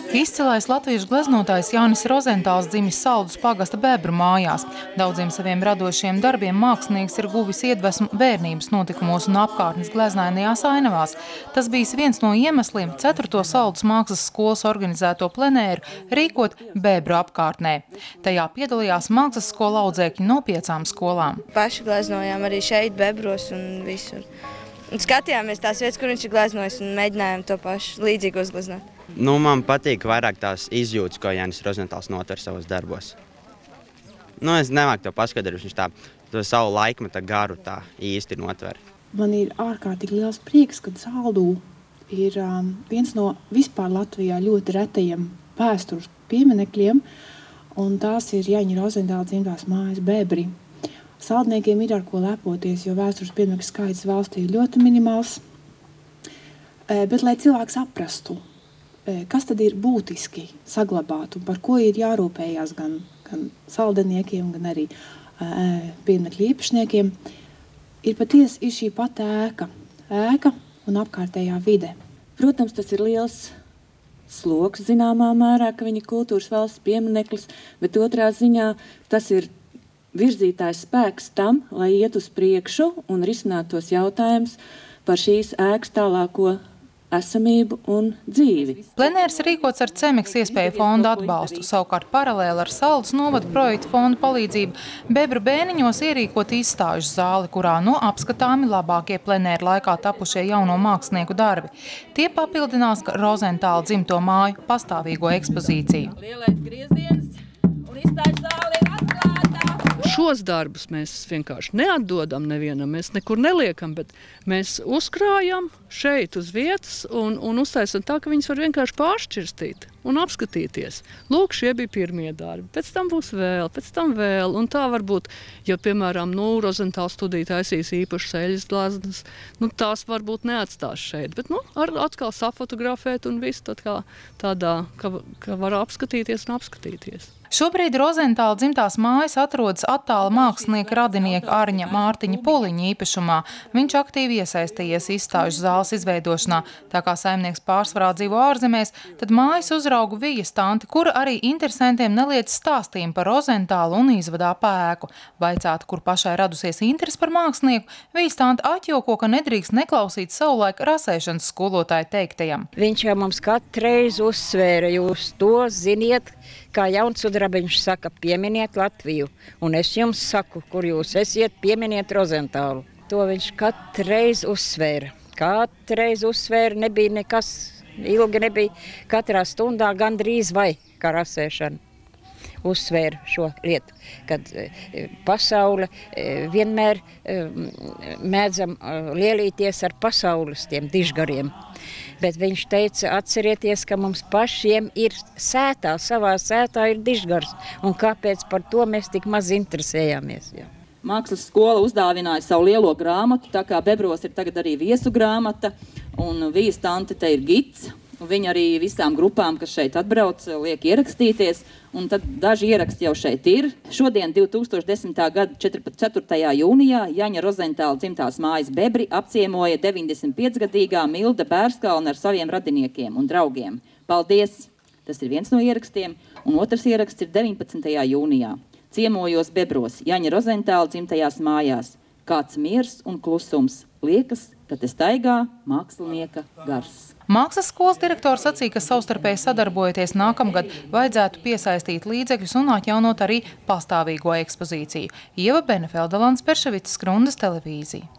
Izcilais latviešu gleznotājs Jānis Rozentāls dzimis Saldus pagasta Bebru mājās. Daudziem saviem radošiem darbiem mākslinieks ir guvis iedvesmu bērnības notikumos un apkārtnes gleznainajās ainavās. Tas bijis viens no iemesliem 4. Saldus mākslas skolas organizēto plenēru rīkot Bebru apkārtnē. Tajā piedalījās mākslas skola audzēkņi no 5 skolām. Paši gleznojām arī šeit, Bebros un visur. Un skatījāmies tās vietas, kur viņš ir gleznojis, un mēģinājām to pašu līdzīgu uzgleznot. Man patīk vairāk tās izjūtas, ko Jānis Rozentāls notver savos darbos. Es nemāku to paskaidrot, viņš to savu laikmeta garu tā īsti notver. Man ir ārkārtīgi liels prieks, ka Saldū ir viens no vispār Latvijā ļoti retajiem vēstures pieminekļiem, un tās ir Jāņa Rozentāla dzimtās mājas Bebri. Saldniekiem ir ar ko lepoties, jo vēstures pieminekļu skaits valstī ir ļoti minimāls. Bet, lai cilvēks saprastu, kas tad ir būtiski saglabāt un par ko ir jārūpējās gan saldeniekiem, gan arī pieminekļu īpašniekiem, ir patiesi šī pati ēka un apkārtējā vide. Protams, tas ir liels sloks zināmā mērā, ka viņa kultūras valsts piemineklis, bet otrā ziņā tas ir virzītājs spēks tam, lai iet uz priekšu un risinātu tos jautājumus par šīs ēkas tālāko esamību un dzīvi. Plenērs rīkots ar Cemeks iespēju fonda atbalstu, savukārt paralēli ar Saldus novada projektu fonda palīdzību Bebru bēniņos ierīkot izstāžu zāli, kurā apskatāmi labākie plenēra laikā tapušie jauno mākslinieku darbi. Tie papildinās Rozentāla dzimto māju pastāvīgo ekspozīciju. Lielais grieziens un izstāžu zāle ir atklāta. Šos darbus mēs vienkārši neatdodam nevienam, mēs nekur neliekam, bet mēs uzkrājam šeit uz vietas un uztaisam tā, ka viņas var vienkārši pāršķirstīt un apskatīties. Lūk, šie bija pirmie darbi, pēc tam būs vēl, pēc tam vēl, un tā varbūt, ja, piemēram, Rozentāla studija taisīs īpašas eļas glaznas, tās varbūt neatstās šeit, bet, atkal safotografēt un viss tādā, ka var apskatīties un apskatīties. Šobrīd Rozentāla dzimtās mājas atrodas attāla mākslinieka radinieka Arņa Mārtiņa Puliņa īpašumā. Viņš aktīvi iesaistījies izstāžu zāles izveidošanā. Tā kā saimnieks pārsvarā dzīvo ārzemēs, tad mājas uzraugu Vijas tanti, kura arī interesantiem neliec stāstījumu par Rozentālu un izvadā pēku. Vaicāt, kur pašai radusies interesi par mākslinieku, Vijas tanti atjoko, ka nedrīkst neklausīt savulaik rasēšanas skolotāju teiktajam. Viņš jau mums katru reizi uzsvēra, jūs to ziniet, kā Jaunsudrabiņš saka, pieminiet Latviju. Un es jums saku, kur jūs esiet, pieminiet Rozentālu. To viņš katru reizi uzsvēra. Katru reizi uzsvēra, nebija nekas, ilgi nebija. Katrā stundā gandrīz vai kā rasēšana. Uzsvēra šo lietu, kad pasaule vienmēr mēdzam lielīties ar pasaules tiem dižgariem. Bet viņš teica, atcerieties, ka mums pašiem ir sētā, savā sētā ir dižgars, un kāpēc par to mēs tik maz interesējāmies. Jā. Mākslas skola uzdāvināja savu lielo grāmatu, tā kā Bebros ir tagad arī viesu grāmata, un Vijas tante te ir gids. Viņa arī visām grupām, kas šeit atbrauc, liek ierakstīties, un tad daži ieraksti jau šeit ir. Šodien, 2010. gada 4. jūnijā, Jāņa Rozentāla dzimtās mājas Bebri apciemoja 95-gadīgā Milda Bērskalna ar saviem radiniekiem un draugiem. Paldies! Tas ir viens no ierakstiem, un otrs ieraksts ir 19. jūnijā. Ciemojos Bebros, Jāņa Rozentāla dzimtajās mājās. Kāds miers un klusums liekas, ka te staigā mākslinieka gars. Mākslas skolas direktors sacīja, ka savstarpēji sadarbojoties nākamgad vajadzētu piesaistīt līdzekļus un atjaunot arī pastāvīgo ekspozīciju. Ieva Benefelda, Lands Perševicas, Grundas televīzija.